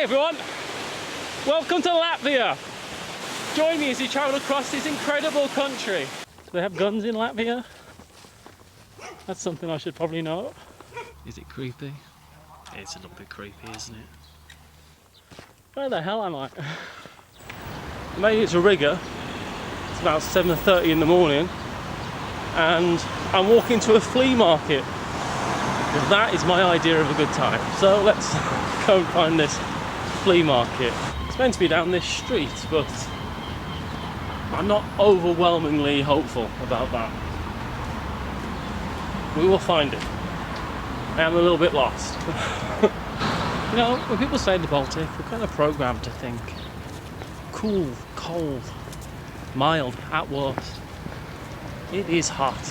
Hey everyone, welcome to Latvia. Join me as we travel across this incredible country. Do they have guns in Latvia? That's something I should probably know. Is it creepy? It's a little bit creepy, isn't it? Where the hell am I? I made it to Riga. It's about 7:30 in the morning and I'm walking to a flea market. Well, that is my idea of a good time. So let's go and find this flea market. It's meant to be down this street, but I'm not overwhelmingly hopeful about that. We will find it. I am a little bit lost. You know, when people say the Baltic, we're kind of programmed to think cool, cold, mild at worst. It is hot.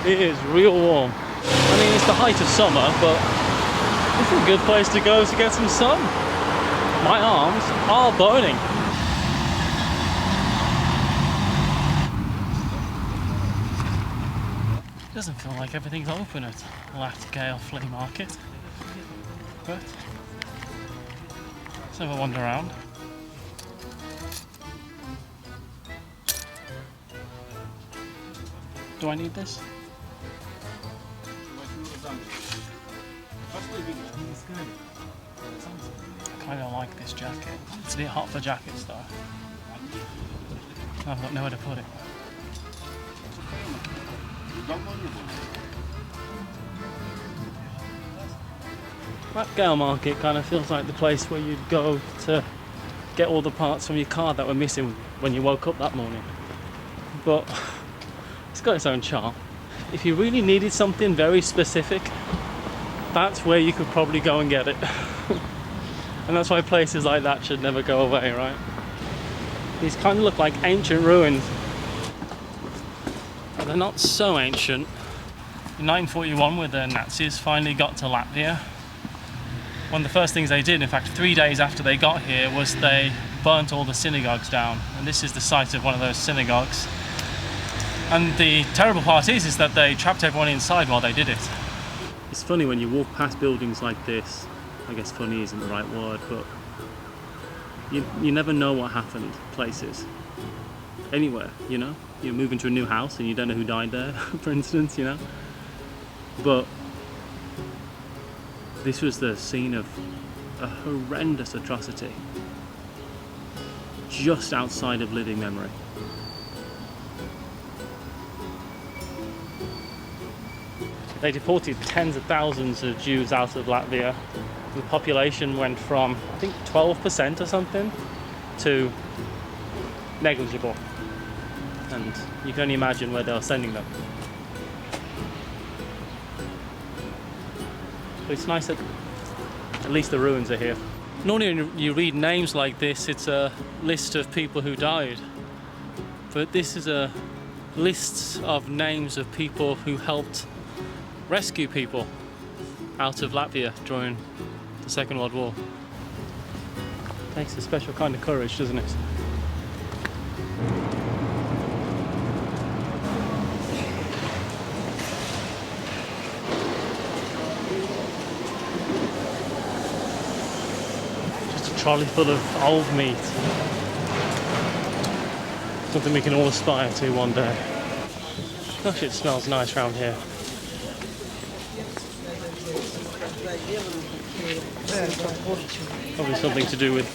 It is real warm. I mean, it's the height of summer, but it's a good place to go to get some sun. My arms are burning. It doesn't feel like everything's open at Latvia Flea Market, but let's have a wander around. Do I need this? I kind of like this jacket. It's a bit hot for jackets though. I've got nowhere to put it. Latvia Market kind of feels like the place where you'd go to get all the parts from your car that were missing when you woke up that morning. But it's got its own charm. If you really needed something very specific, that's where you could probably go and get it. And that's why places like that should never go away, right? These kind of look like ancient ruins. But they're not so ancient. In 1941, when the Nazis finally got to Latvia, one of the first things they did, in fact 3 days after they got here, was they burnt all the synagogues down. And this is the site of one of those synagogues. And the terrible part is that they trapped everyone inside while they did it. It's funny when you walk past buildings like this. I guess funny isn't the right word, but you never know what happened places. Anywhere, you know? You move into a new house and you don't know who died there, for instance, you know? But this was the scene of a horrendous atrocity just outside of living memory. They deported tens of thousands of Jews out of Latvia. The population went from, I think, 12% or something to negligible. And you can only imagine where they were sending them. But it's nice that at least the ruins are here. Normally when you read names like this, it's a list of people who died. But this is a list of names of people who helped rescue people out of Latvia during the Second World War. Takes a special kind of courage, doesn't it? Just a trolley full of old meat. Something we can all aspire to one day. Gosh, it smells nice around here. Probably something to do with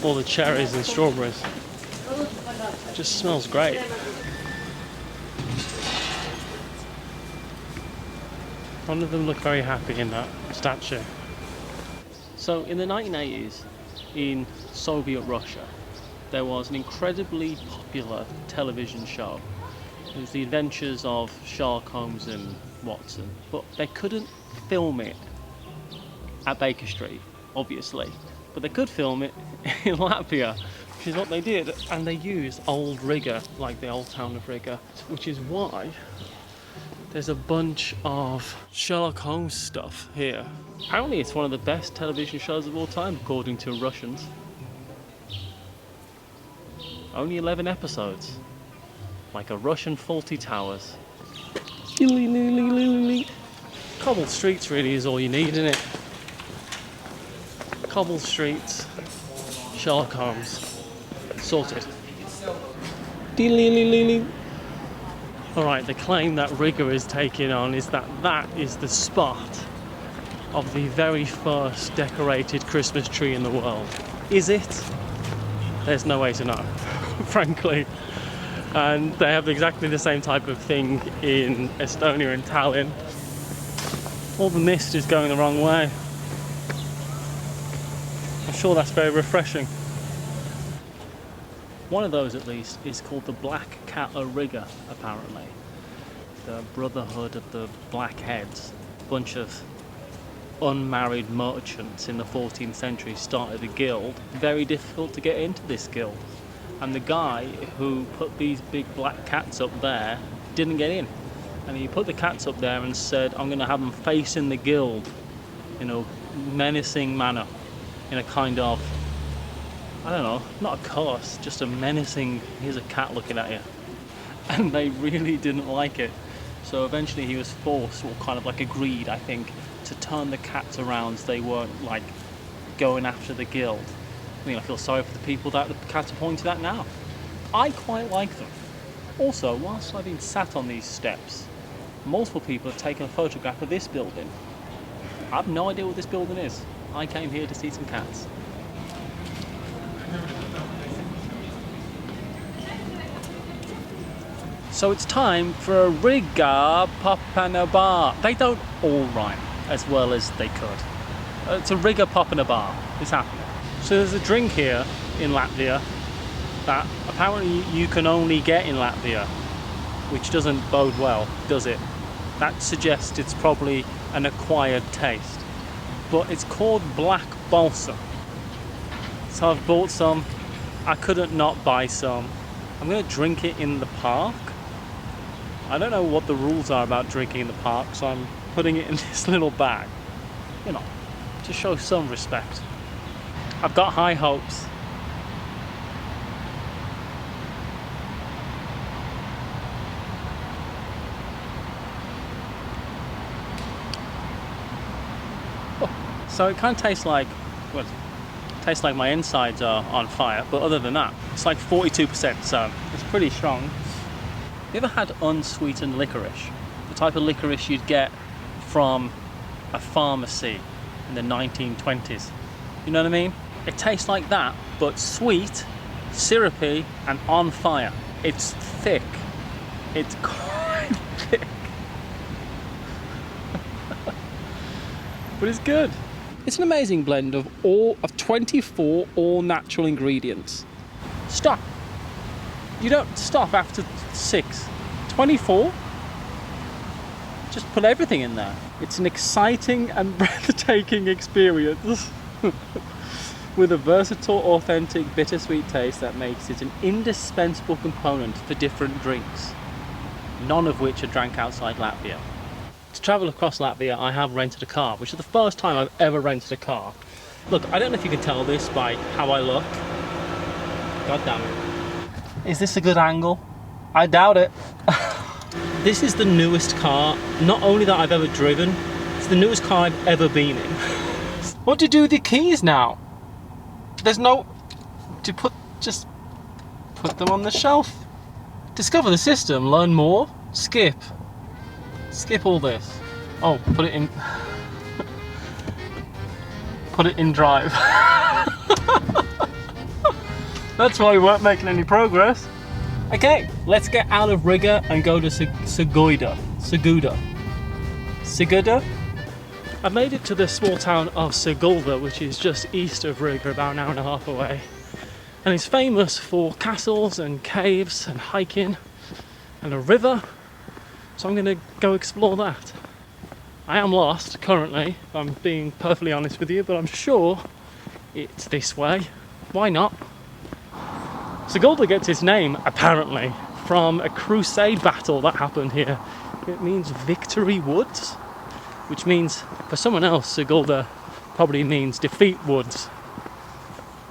all the cherries and strawberries. It just smells great. None of them look very happy in that statue. So in the 1980s, in Soviet Russia, there was an incredibly popular television show. It was the adventures of Sherlock Holmes and Watson, but they couldn't film it at Baker Street, obviously, but they could film it in Latvia, which is what they did, and they used old Riga, like the old town of Riga, which is why there's a bunch of Sherlock Holmes stuff here. Apparently it's one of the best television shows of all time, according to Russians. Only 11 episodes, like a Russian Faulty Towers. Cobbled streets really is all you need, isn't it? Cobble streets, Sherlock Holmes. Sorted. Alright, the claim that Riga is taking on is that that is the spot of the very first decorated Christmas tree in the world. Is it? There's no way to know, frankly. And they have exactly the same type of thing in Estonia and Tallinn. All the mist is going the wrong way. I'm sure that's very refreshing. One of those, at least, is called the Black Cat of Riga, apparently. The Brotherhood of the Blackheads. A bunch of unmarried merchants in the 14th century started a guild. Very difficult to get into this guild. And the guy who put these big black cats up there didn't get in. And he put the cats up there and said, I'm going to have them facing the guild in a menacing manner. In a kind of, I don't know, not a curse, just a menacing, here's a cat looking at you. And they really didn't like it. So eventually he was forced, or kind of like agreed, I think, to turn the cats around so they weren't like going after the guild. I mean, I feel sorry for the people that the cats are pointed at now. I quite like them. Also, whilst I've been sat on these steps, multiple people have taken a photograph of this building. I have no idea what this building is. I came here to see some cats. So it's time for a Riga pop and a bar. They don't all rhyme as well as they could. It's a Riga pop and a bar. It's happening. So there's a drink here in Latvia that apparently you can only get in Latvia, which doesn't bode well, does it? That suggests it's probably an acquired taste. But it's called Black Balsa. So I've bought some. I couldn't not buy some. I'm going to drink it in the park. I don't know what the rules are about drinking in the park, so I'm putting it in this little bag. You know, to show some respect. I've got high hopes. Oh, so it kind of tastes like, well, it tastes like my insides are on fire, but other than that, it's like 42%, so it's pretty strong. Have you ever had unsweetened licorice? The type of licorice you'd get from a pharmacy in the 1920s. You know what I mean? It tastes like that, but sweet, syrupy, and on fire. It's thick. It's quite thick. But it's good. It's an amazing blend of 24 all natural ingredients. Stop. You don't stop after 6. 24? Just put everything in there. It's an exciting and breathtaking experience. With a versatile, authentic, bittersweet taste that makes it an indispensable component for different drinks, none of which are drank outside Latvia. To travel across Latvia, I have rented a car, which is the first time I've ever rented a car. Look, I don't know if you can tell this by how I look. God damn it. Is this a good angle? I doubt it. This is the newest car, not only that I've ever driven, it's the newest car I've ever been in. What do you do with the keys now? There's no... just put them on the shelf. Discover the system, learn more, skip. Skip all this. Oh, put it in... put it in drive. That's why we weren't making any progress. Okay, let's get out of Riga and go to Seguida. I've made it to the small town of Seil, which is just east of Riga, about an hour and a half away. And it's famous for castles and caves and hiking and a river. So I'm going to go explore that. I am lost currently, if I'm being perfectly honest with you, but I'm sure it's this way. Why not? Seil gets its name, apparently, from a crusade battle that happened here. It means Victory Woods, which means, for someone else, Seil probably means Defeat Woods.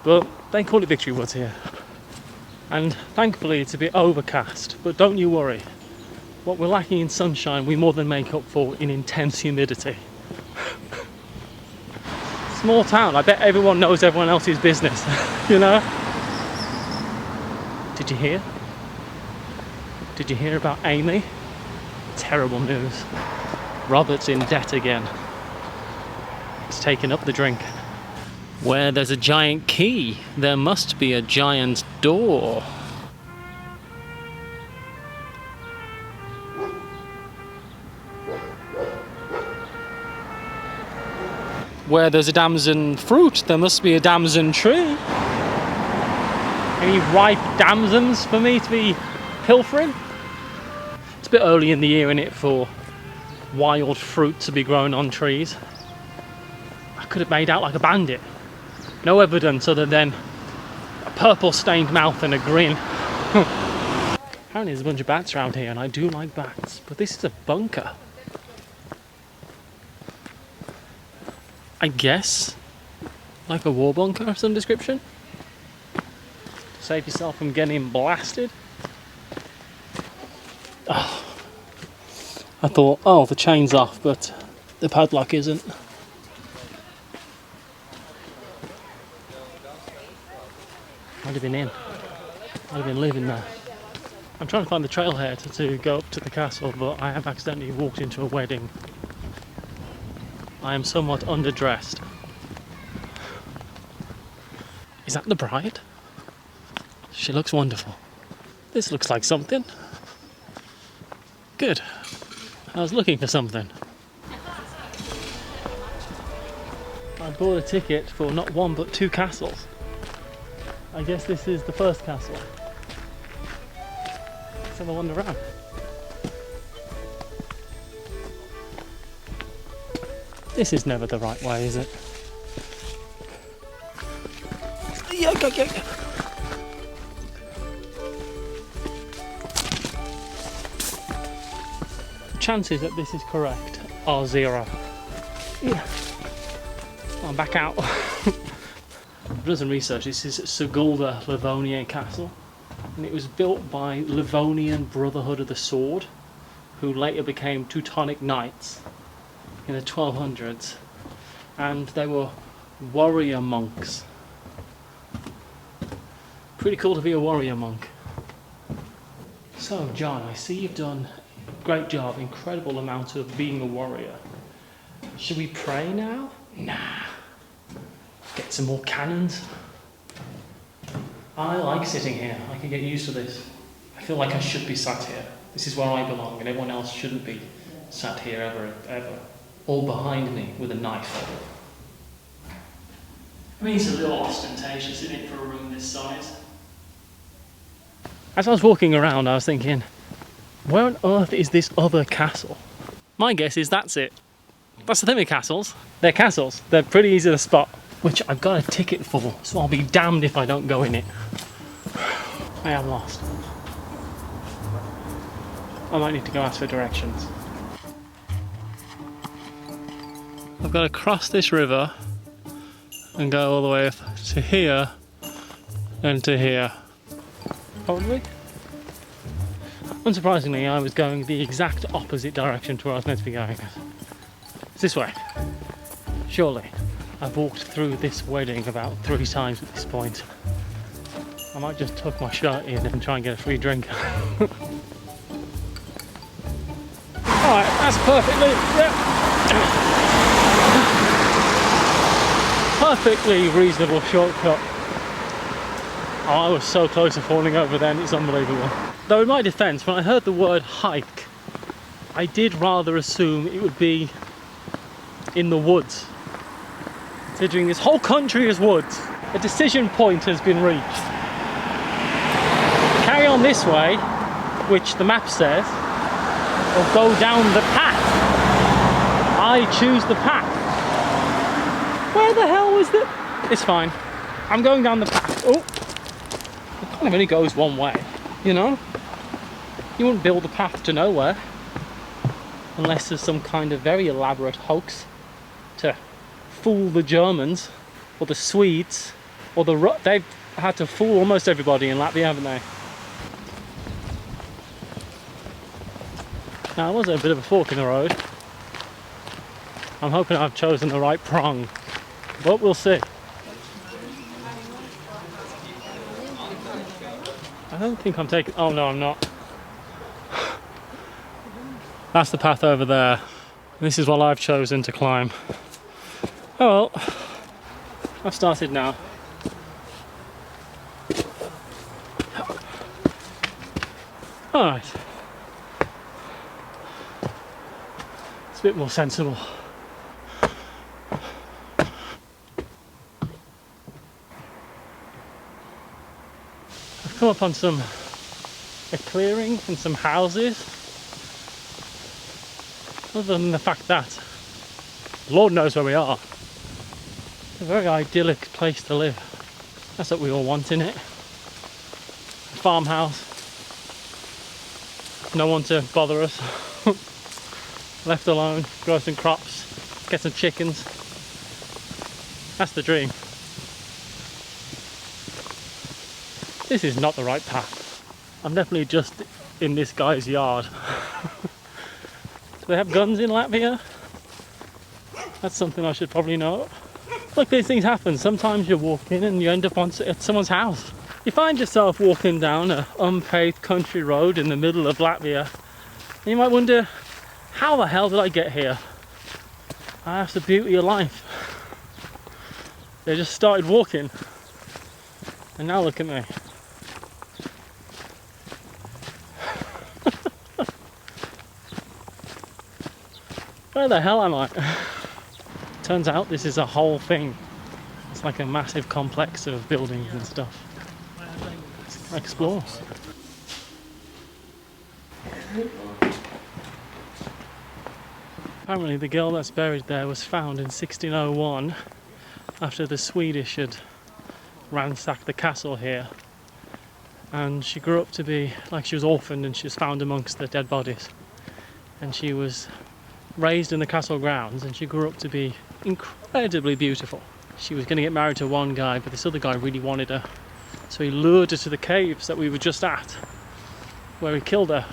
But they call it Victory Woods here. And thankfully it's a bit overcast, but don't you worry. What we're lacking in sunshine, we more than make up for in intense humidity. Small town, I bet everyone knows everyone else's business, you know? Did you hear? Did you hear about Amy? Terrible news. Robert's in debt again. He's taken up the drink. Where there's a giant key, there must be a giant door. Where there's a damson fruit, there must be a damson tree. Any ripe damsons for me to be pilfering? It's a bit early in the year, isn't it, for wild fruit to be grown on trees. I could have made out like a bandit. No evidence other than a purple stained mouth and a grin. Apparently there's a bunch of bats around here, and I do like bats, but this is a bunker. I guess like a war bunker of some description. Save yourself from getting blasted. Oh. I thought, oh, the chain's off, but the padlock isn't. I'd have been in. I'd have been living there. I'm trying to find the trailhead to go up to the castle, but I have accidentally walked into a wedding. I am somewhat underdressed. Is that the bride? She looks wonderful. This looks like something. Good. I was looking for something. I bought a ticket for not one but 2 castles. I guess this is the first castle. Let's have a wander around. This is never the right way, is it? Chances that this is correct are 0. Yeah. I'm back out. I've done some research. This is Sigulda Livonian Castle, and it was built by Livonian Brotherhood of the Sword, who later became Teutonic Knights in the 1200s, and they were warrior monks. Pretty cool to be a warrior monk. So John, I see you've done a great job, incredible amount of being a warrior. Should we pray now? Nah. Get some more cannons. I like sitting here. I can get used to this. I feel like I should be sat here. This is where I belong, and everyone else shouldn't be sat here ever. All behind me with a knife. I mean, it's a little ostentatious, isn't it, for a room this size? As I was walking around, I was thinking, where on earth is this other castle? My guess is that's it. That's the thing with castles. They're castles. They're pretty easy to spot, which I've got a ticket for, so I'll be damned if I don't go in it. I am lost. I might need to go ask for directions. I've got to cross this river and go all the way to here and to here. Probably. Unsurprisingly, I was going the exact opposite direction to where I was meant to be going. It's this way. Surely. I've walked through this wedding about 3 times at this point. I might just tuck my shirt in and try and get a free drink. Alright, that's perfectly... Yeah. Perfectly reasonable shortcut. Oh, I was so close to falling over then, it's unbelievable. Though in my defence, when I heard the word hike, I did rather assume it would be in the woods. Considering this whole country is woods, a decision point has been reached. Carry on this way, which the map says, or go down the path. I choose the path. Where the hell was that? It's fine. I'm going down the path. Oh, it kind of only goes one way, you know? You wouldn't build a path to nowhere unless there's some kind of very elaborate hoax to fool the Germans or the Swedes or they've had to fool almost everybody in Latvia, haven't they? Now, was a bit of a fork in the road. I'm hoping I've chosen the right prong. but we'll see. I don't think I'm taking... Oh no, I'm not. That's the path over there. This is what I've chosen to climb. Oh well, I've started now. Alright. It's a bit more sensible. I've come upon a clearing and some houses. Other than the fact that Lord knows where we are. It's a very idyllic place to live. That's what we all want, innit? A farmhouse. No one to bother us. Left alone, grow some crops, get some chickens. That's the dream. This is not the right path. I'm definitely just in this guy's yard. Do they have guns in Latvia? That's something I should probably know. Look, these things happen. Sometimes you're walking and you end up at someone's house. You find yourself walking down an unpaved country road in the middle of Latvia, and you might wonder, how the hell did I get here? That's the beauty of life. They just started walking, and now look at me. Where the hell am I? Turns out this is a whole thing. It's like a massive complex of buildings and stuff. Let's explore. Apparently the girl that's buried there was found in 1601 after the Swedish had ransacked the castle here, and she grew up to be, like, she was orphaned and she was found amongst the dead bodies, and she was raised in the castle grounds, and she grew up to be incredibly beautiful. She was going to get married to one guy, but this other guy really wanted her, so he lured her to the caves that we were just at, where he killed her.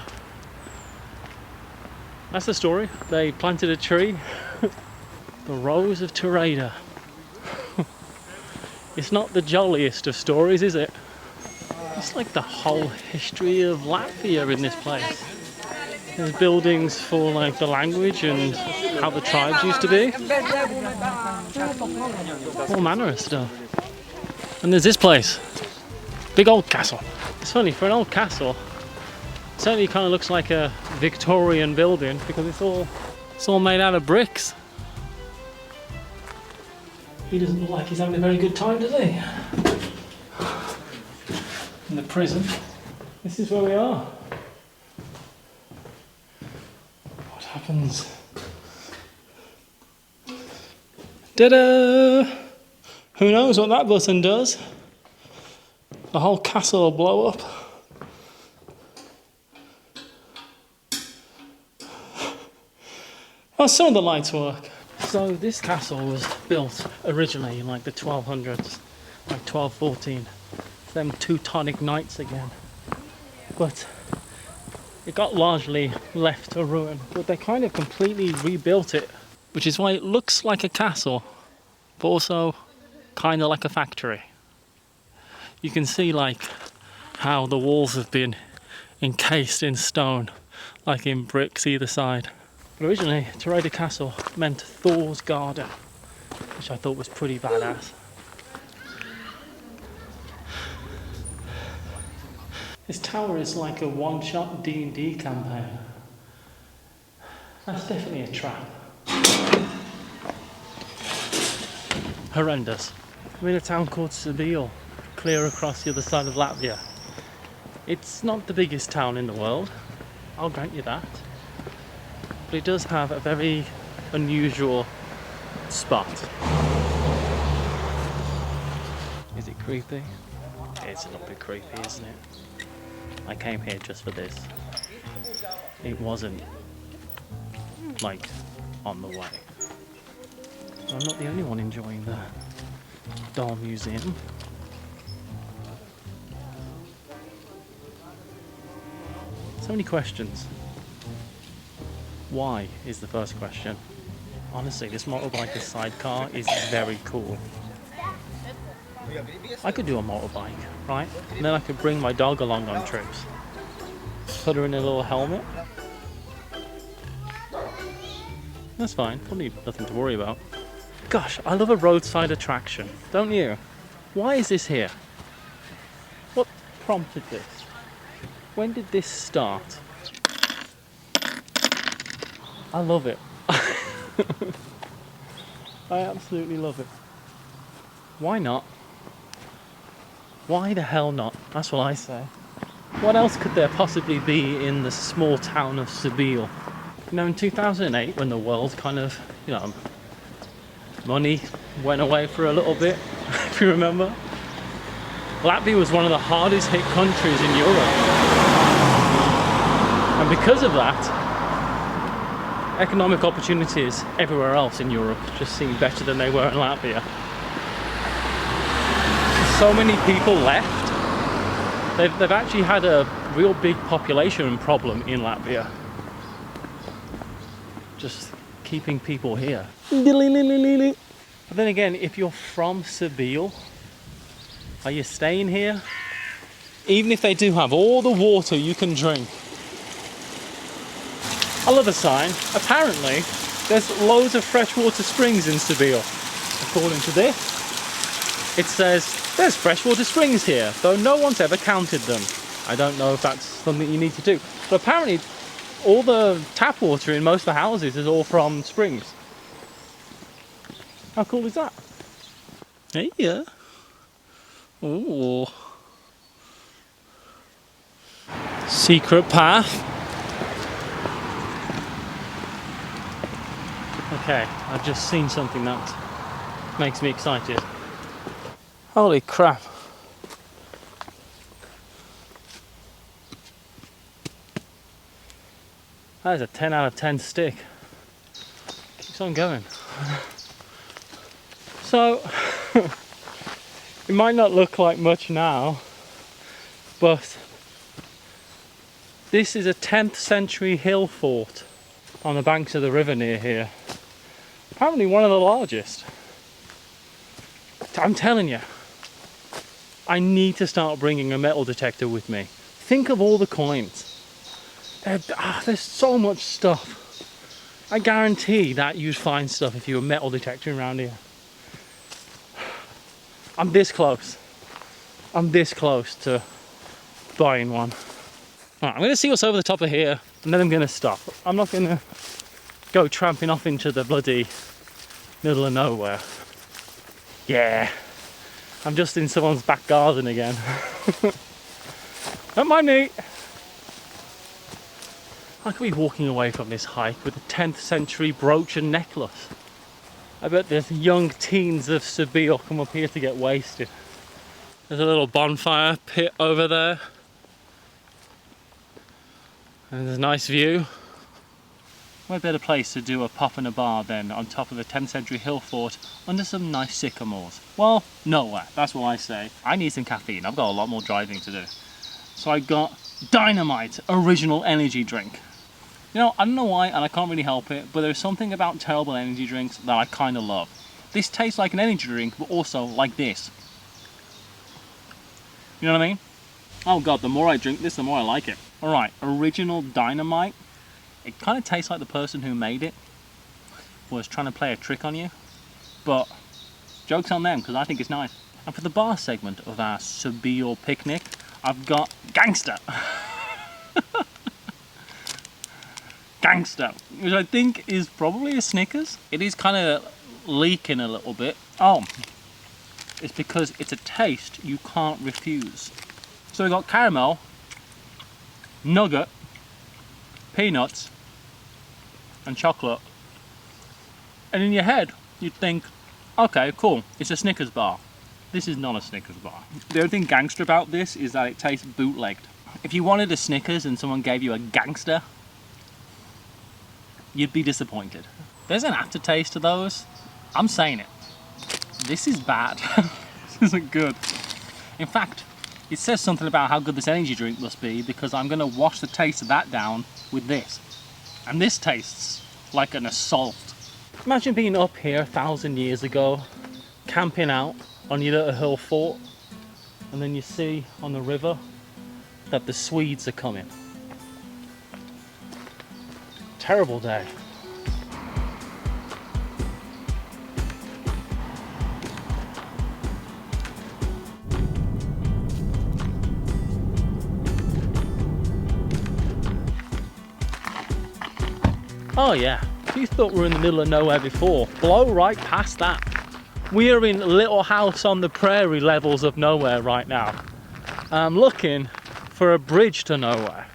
That's the story. They planted a tree. The Rose of Prairie. It's not the jolliest of stories, is it? It's like the whole history of Latvia in this place. There's buildings for like the language and how the tribes used to be. All manner of stuff. And there's this place. Big old castle. It's funny, for an old castle, it certainly kind of looks like a Victorian building because it's all made out of bricks. He doesn't look like he's having a very good time, does he? In the prison. This is where we are. What happens? Ta-da! Who knows what that button does? The whole castle will blow up. Well, some of the lights work. So this castle was built originally in like the 1200s, like 1214. Them Teutonic Knights again. But it got largely left to ruin. But they kind of completely rebuilt it, which is why it looks like a castle, but also kind of like a factory. You can see like how the walls have been encased in stone, like in bricks either side. But originally, Prairie Castle meant Thor's Garden, which I thought was pretty badass. This tower is like a one-shot D&D campaign. That's definitely a trap. Horrendous. I'm in a town called Seil, clear across the other side of Latvia. It's not the biggest town in the world, I'll grant you that. But it does have a very unusual spot. Is it creepy? It's a little bit creepy, isn't it? I came here just for this. It wasn't like on the way. I'm not the only one enjoying the doll museum. So many questions. Why is the first question. Honestly, this motorbike, this sidecar is very cool. I could do a motorbike, right? And then I could bring my dog along on trips. Put her in a little helmet. That's fine, probably nothing to worry about. Gosh, I love a roadside attraction, don't you? Why is this here? What prompted this? When did this start? I love it. I absolutely love it. Why not? Why the hell not? That's what I say. What else could there possibly be in the small town of Seil? You know, in 2008, when the world kind of, you know, money went away for a little bit, if you remember, Latvia was one of the hardest hit countries in Europe. And because of that, economic opportunities everywhere else in Europe just seem better than they were in Latvia. So many people left. They've actually had a real big population problem in Latvia. Just keeping people here. But then again, if you're from Seil, are you staying here? Even if they do have all the water you can drink. I love a sign. Apparently, there's loads of freshwater springs in Seil. According to this, it says there's freshwater springs here, though no one's ever counted them. I don't know if that's something you need to do. But apparently, all the tap water in most of the houses is all from springs. How cool is that? Hey, yeah. Ooh. Secret path. Okay, I've just seen something that makes me excited. Holy crap. That is a 10 out of 10 stick. Keeps on going. So, it might not look like much now, but this is a 10th century hill fort on the banks of the river near here. Apparently one of the largest. I'm telling you, I need to start bringing a metal detector with me. Think of all the coins. There's so much stuff. I guarantee that you'd find stuff if you were metal detecting around here. I'm this close. I'm this close to buying one. Right, I'm going to see what's over the top of here, and then I'm going to stop. I'm not going to go tramping off into the bloody middle of nowhere. Yeah, I'm just in someone's back garden again. Don't mind me. I could be walking away from this hike with a 10th century brooch and necklace. I bet there's young teens of Seil come up here to get wasted. There's a little bonfire pit over there. And there's a nice view. What better place to do a pop and a bar than on top of a 10th century hill fort under some nice sycamores? Well, nowhere, that's what I say. I need some caffeine, I've got a lot more driving to do. So I got Dynamite Original Energy Drink. You know, I don't know why, and I can't really help it, but there's something about terrible energy drinks that I kind of love. This tastes like an energy drink, but also like this. You know what I mean? Oh god, the more I drink this, the more I like it. Alright, Original Dynamite. It kind of tastes like the person who made it was trying to play a trick on you. But, joke's on them, because I think it's nice. And for the bar segment of our Seil picnic, I've got Gangster. Gangster, which I think is probably a Snickers. It is kind of leaking a little bit. Oh, it's because it's a taste you can't refuse. So we've got caramel, nugget, peanuts, and chocolate. And in your head, you'd think, okay, cool, it's a Snickers bar. This is not a Snickers bar. The only thing gangster about this is that it tastes bootlegged. If you wanted a Snickers and someone gave you a Gangster, you'd be disappointed. There's an aftertaste to those. I'm saying it. This is bad. This isn't good. In fact, it says something about how good this energy drink must be because I'm going to wash the taste of that down with this. And this tastes like an assault. Imagine being up here 1,000 years ago, camping out on your little hill fort, and then you see on the river that the Swedes are coming. Terrible day. Oh yeah, if you thought we were in the middle of nowhere before, blow right past that. We are in Little House on the Prairie levels of nowhere right now. I'm looking for a bridge to nowhere.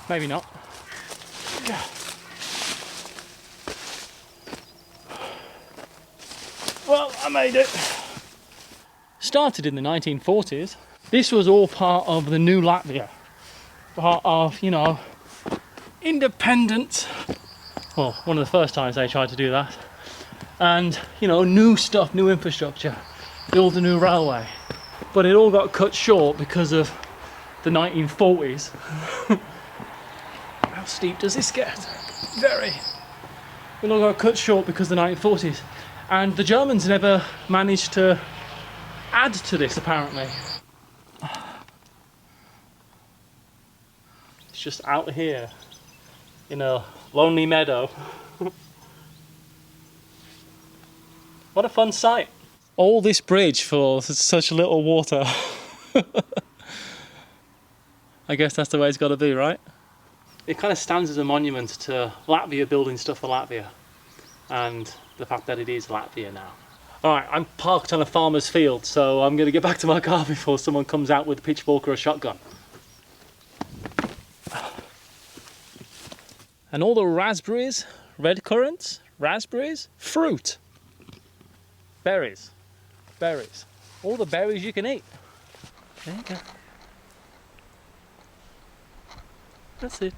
Maybe not. Well, I made it. Started in the 1940s. This was all part of the new Latvia. Part of, you know, independent. Well, one of the first times they tried to do that. And, you know, new stuff, new infrastructure. Build a new railway. But it all got cut short because of the 1940s. How steep does this get? Very. It all got cut short because of the 1940s. And the Germans never managed to add to this, apparently. It's just out here in a lonely meadow. What a fun sight. All this bridge for such little water. I guess that's the way it's got to be, right? It kind of stands as a monument to Latvia building stuff for Latvia, and the fact that it is Latvia now. Alright, I'm parked on a farmer's field, so I'm going to get back to my car before someone comes out with a pitchfork or a shotgun. And all the raspberries, red currants, raspberries, fruit, berries, berries, all the berries you can eat. There you go. That's it.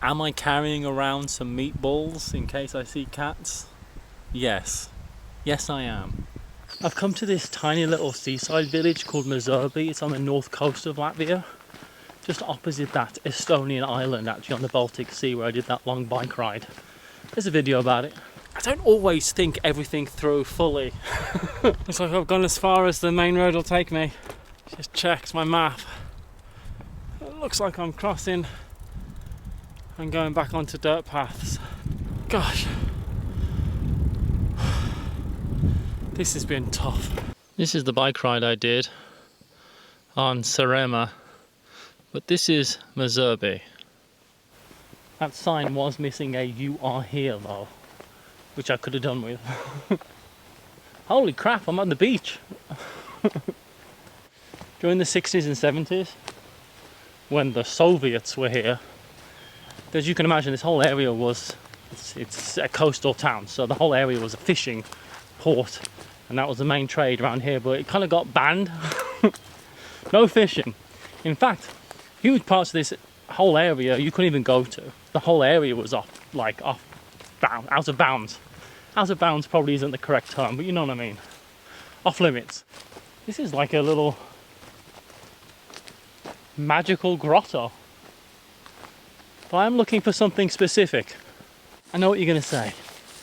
Am I carrying around some meatballs in case I see cats? Yes. Yes, I am. I've come to this tiny little seaside village called Misseri. It's on the north coast of Latvia. Just opposite that Estonian island, actually, on the Baltic Sea, where I did that long bike ride. There's a video about it. I don't always think everything through fully. Looks like I've gone as far as the main road will take me. Just checked my map. It looks like I'm crossing and going back onto dirt paths. Gosh. This has been tough. This is the bike ride I did on Saaremaa. But this is Misseri. That sign was missing a "You are here" though, which I could have done with. Holy crap, I'm on the beach. During the 60s and 70s, when the Soviets were here, as you can imagine, this whole area was, it's a coastal town, so the whole area was a fishing port, and that was the main trade around here, but it kind of got banned. No fishing. In fact, huge parts of this whole area you couldn't even go to. The whole area was out of bounds. Out of bounds probably isn't the correct term, but you know what I mean. Off limits. This is like a little magical grotto. But I'm looking for something specific. I know what you're going to say.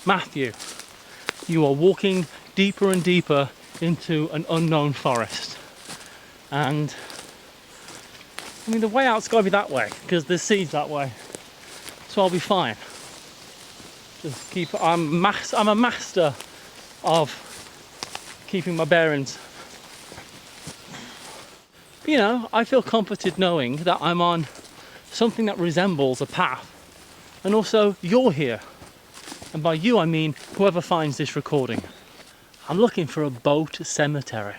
Matthew, you are walking deeper and deeper into an unknown forest. And I mean, the way out's got to be that way, because the sea's that way. So I'll be fine. Just keep. I'm a master of keeping my bearings. But, you know, I feel comforted knowing that I'm on something that resembles a path, and also you're here. And by you I mean whoever finds this recording. I'm looking for a boat cemetery.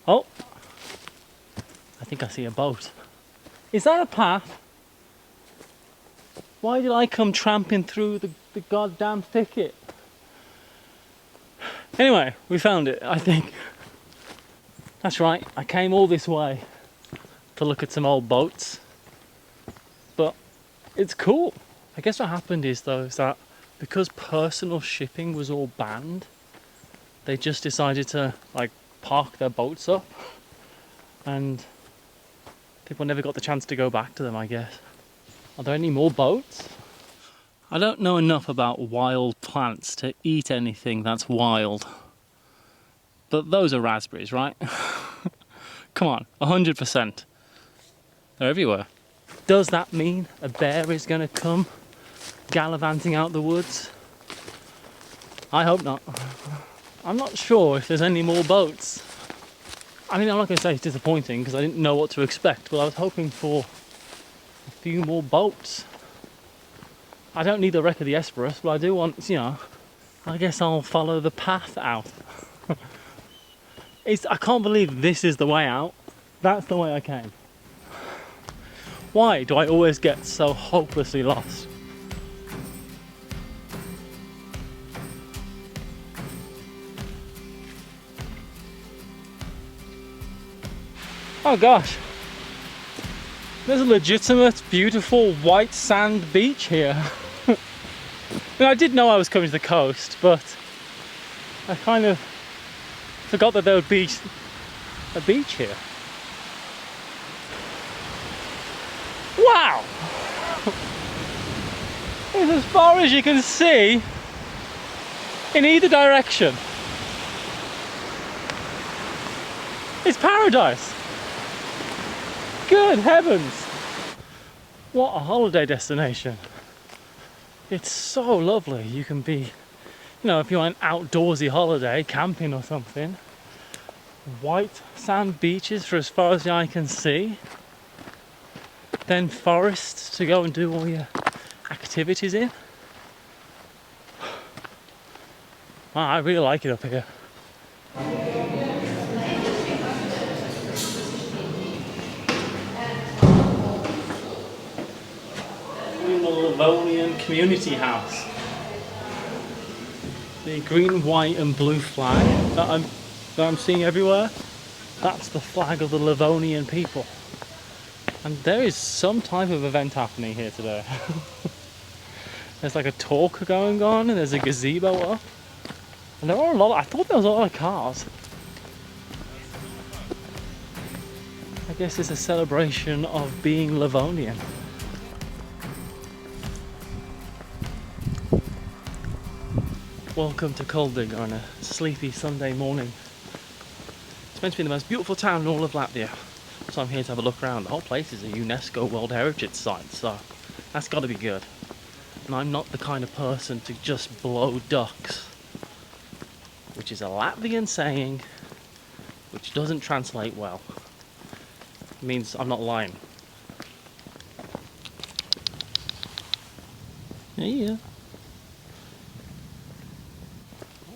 Oh, I think I see a boat. Is that a path? Why did I come tramping through the goddamn thicket? Anyway, we found it, I think. That's right, I came all this way to look at some old boats. But it's cool. I guess what happened is though, is that because personal shipping was all banned, they just decided to like park their boats up, and people never got the chance to go back to them, I guess. Are there any more boats? I don't know enough about wild plants to eat anything that's wild. But those are raspberries, right? Come on, 100%. They're everywhere. Does that mean a bear is going to come gallivanting out the woods? I hope not. I'm not sure if there's any more boats. I mean, I'm not going to say it's disappointing because I didn't know what to expect, but I was hoping for a few more boats. I don't need the wreck of the Esperus, but I do want, you know, I guess I'll follow the path out. I can't believe this is the way out. That's the way I came. Why do I always get so hopelessly lost? Oh gosh. There's a legitimate, beautiful white sand beach here. I mean, I did know I was coming to the coast, but I kind of forgot that there would be a beach here. Wow! It's as far as you can see in either direction. It's paradise. Good heavens! What a holiday destination. It's so lovely. You can be, you know, if you want an outdoorsy holiday, camping or something. White sand beaches for as far as the eye can see. Then forests to go and do all your activities in. Wow, I really like it up here. The Livonian Community House. The green, white and blue flag that I'm seeing everywhere, that's the flag of the Livonian people. And there is some type of event happening here today. There's like a talk going on and there's a gazebo up. And there are a lot, I thought there was a lot of cars. I guess it's a celebration of being Livonian. Welcome to Coldig on a sleepy Sunday morning. It's meant to be the most beautiful town in all of Latvia, so I'm here to have a look around. The whole place is a UNESCO World Heritage Site, so that's got to be good. And I'm not the kind of person to just blow ducks, which is a Latvian saying which doesn't translate well. It means I'm not lying. Yeah.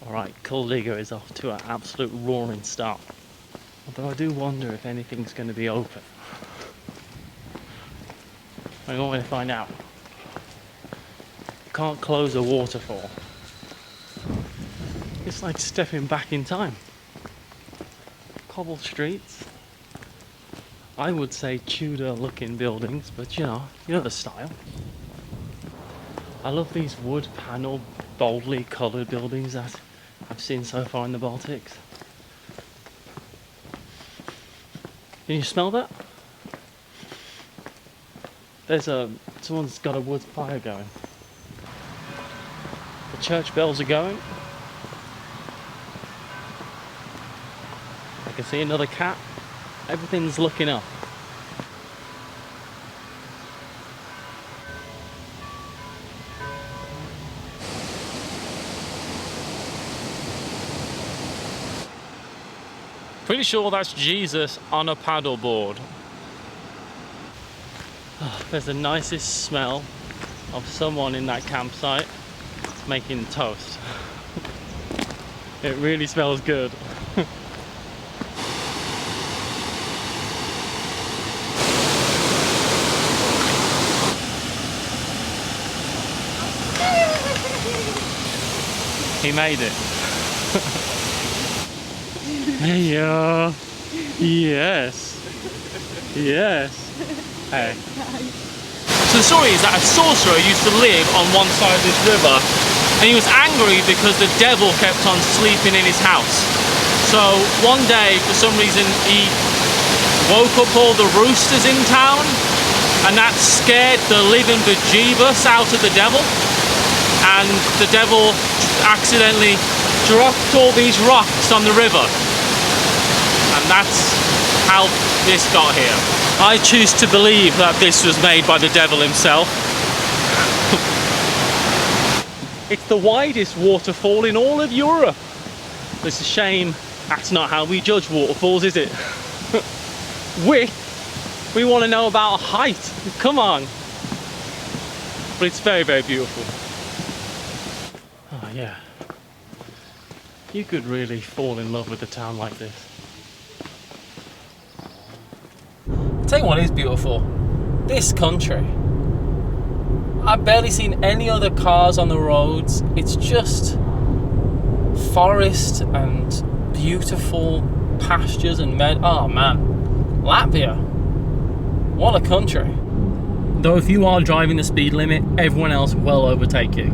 Alright, Liga is off to an absolute roaring start. Although I do wonder if anything's going to be open. I'm going to find out. You can't close a waterfall. It's like stepping back in time. Cobble streets. I would say Tudor looking buildings, but you know the style. I love these wood panel, boldly coloured buildings that I've seen so far in the Baltics. Can you smell that? Someone's got a wood fire going. The church bells are going. I can see another cat. Everything's looking up. Pretty sure that's Jesus on a paddleboard. Oh, there's the nicest smell of someone in that campsite making toast. It really smells good. He made it. Yeah. Yes. Yes. Hey. So the story is that a sorcerer used to live on one side of this river and he was angry because the devil kept on sleeping in his house. So one day, for some reason, he woke up all the roosters in town, and that scared the living bejeebus out of the devil, and the devil accidentally dropped all these rocks on the river, and that's how this got here. I choose to believe that this was made by the devil himself. It's the widest waterfall in all of Europe. It's a shame that's not how we judge waterfalls, is it? Width, we want to know about height. Come on. But it's very, very beautiful. Oh yeah. You could really fall in love with a town like this. I'll tell you what is beautiful. This country. I've barely seen any other cars on the roads. It's just forest and beautiful pastures and oh man, Latvia. What a country. Though if you are driving the speed limit, everyone else will overtake you.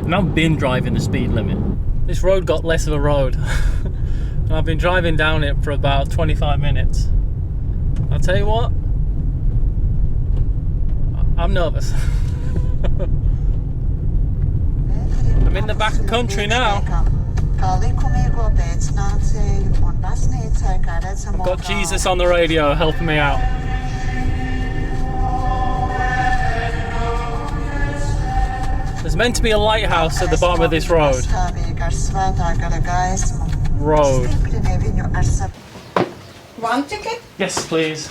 And I've been driving the speed limit. This road got less of a road. And I've been driving down it for about 25 minutes. I'll tell you what, I'm nervous. I'm in the back country now. I've got Jesus on the radio helping me out. There's meant to be a lighthouse at the bottom of this road. One ticket? Yes, please.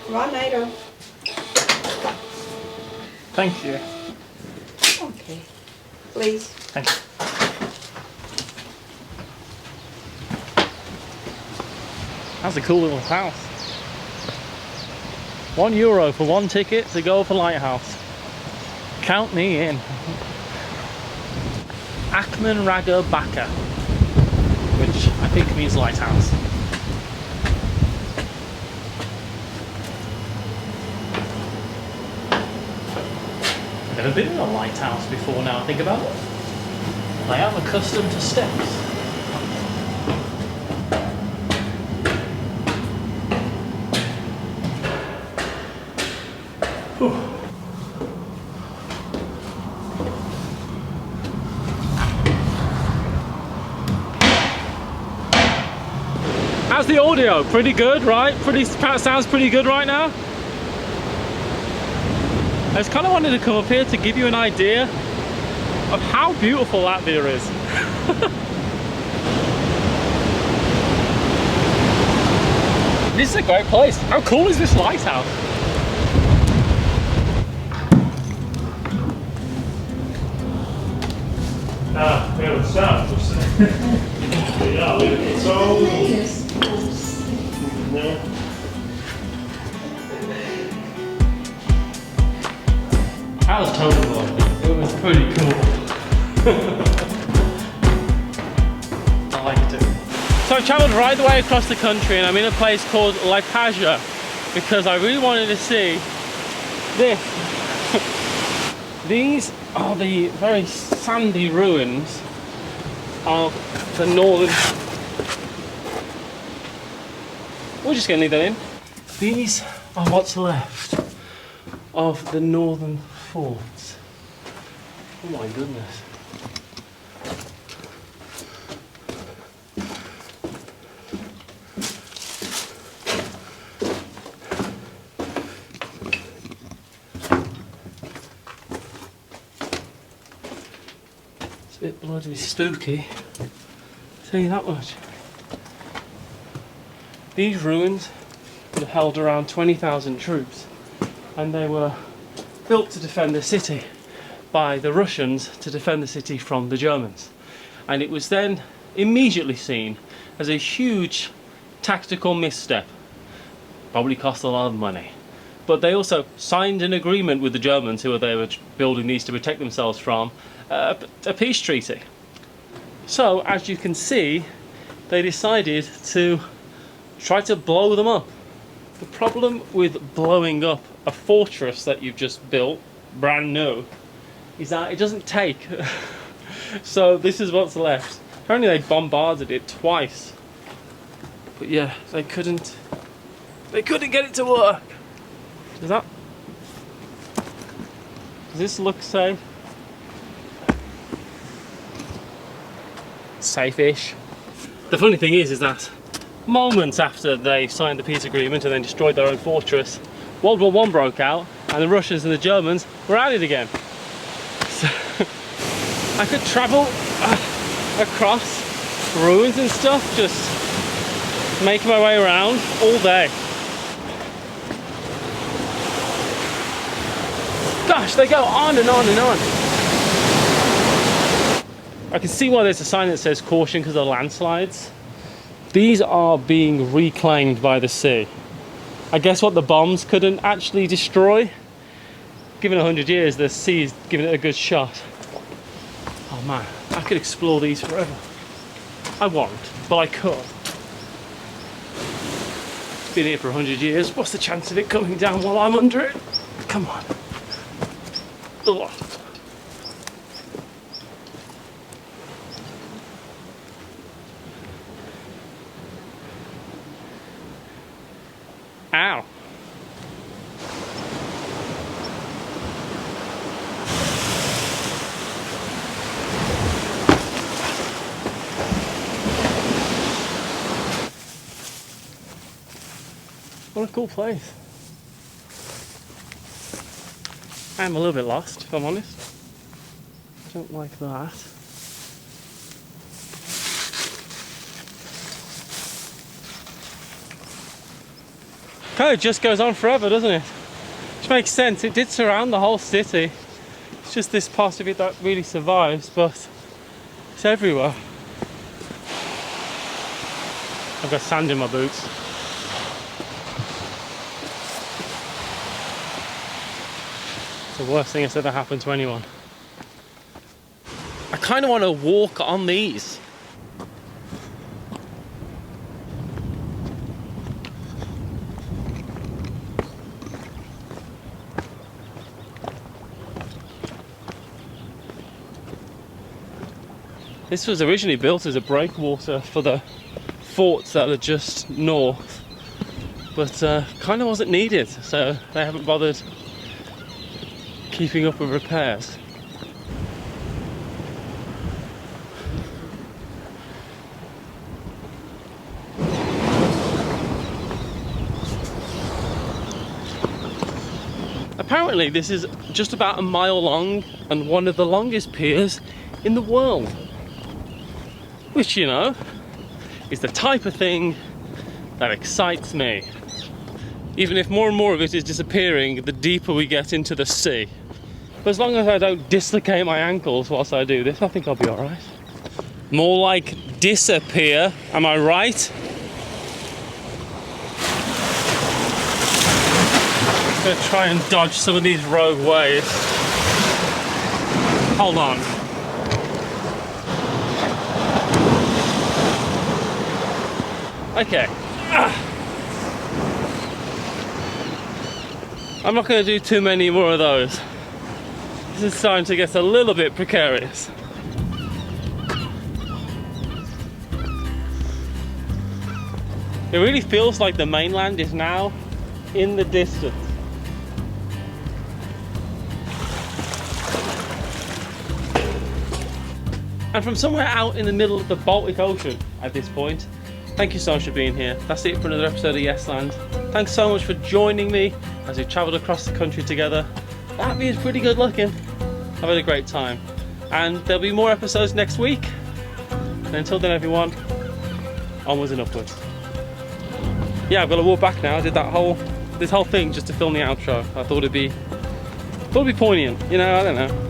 €1. Thank you. Okay. Please. Thank you. That's a cool little house. €1 for one ticket to go for Lighthouse. Count me in. Akman Raga Baka, which I think means lighthouse. I've never been in a lighthouse before now I think about it. I am accustomed to steps. Whew. How's the audio? Pretty good, right? Sounds pretty good right now. I just kind of wanted to come up here to give you an idea of how beautiful Latvia is. This is a great place. How cool is this lighthouse? Heel hetzelfde. Ja, het zo. Ja. That was totally it was pretty cool. I liked it. So I travelled right the way across the country and I'm in a place called Liepāja because I really wanted to see this. These are the very sandy ruins of the northern... We're just going to leave that in. These are what's left of the northern forts. Oh my goodness. It's a bit bloody spooky, I'll tell you that much. These ruins would have held around 20,000 troops and they were built to defend the city by the Russians to defend the city from the Germans. And it was then immediately seen as a huge tactical misstep. Probably cost a lot of money. But they also signed an agreement with the Germans, who they were building these to protect themselves from, a peace treaty. So, as you can see, they decided to try to blow them up. The problem with blowing up a fortress that you've just built, brand new, is that it doesn't take. So this is what's left. Apparently they bombarded it twice. But yeah, they couldn't get it to work. Does this look safe? Safe-ish. The funny thing is that moments after they signed the peace agreement and then destroyed their own fortress, World War I broke out and the Russians and the Germans were at it again. So I could travel across ruins and stuff, just making my way around all day. Gosh, they go on and on and on. I can see why there's a sign that says caution because of landslides. These are being reclaimed by the sea. I guess what the bombs couldn't actually destroy. Given 100 years, the sea's given it a good shot. Oh man, I could explore these forever. I won't, but I could. It's been here for 100 years. What's the chance of it coming down while I'm under it? Come on. Ugh. Ow. What a cool place. I'm a little bit lost, if I'm honest. Don't like that. Kind of just goes on forever, doesn't it? Which makes sense. It did surround the whole city. It's just this part of it that really survives, but it's everywhere. I've got sand in my boots. It's the worst thing that's ever happened to anyone. I kind of want to walk on these. This was originally built as a breakwater for the forts that are just north, but kind of wasn't needed, so they haven't bothered keeping up with repairs. Apparently this is just about a mile long and one of the longest piers in the world. Which, you know, is the type of thing that excites me. Even if more and more of it is disappearing the deeper we get into the sea. But as long as I don't dislocate my ankles whilst I do this, I think I'll be alright. More like disappear, am I right? I'm gonna try and dodge some of these rogue waves. Hold on. Okay. I'm not going to do too many more of those. This is starting to get a little bit precarious. It really feels like the mainland is now in the distance. And from somewhere out in the middle of the Baltic Ocean at this point, thank you so much for being here. That's it for another episode of Yesland. Thanks so much for joining me as we've travelled across the country together. Latvia is pretty good looking. I've had a great time. And there'll be more episodes next week. And until then, everyone, onwards and upwards. Yeah, I've got to walk back now. I did this whole thing just to film the outro. I thought it'd be poignant, you know, I don't know.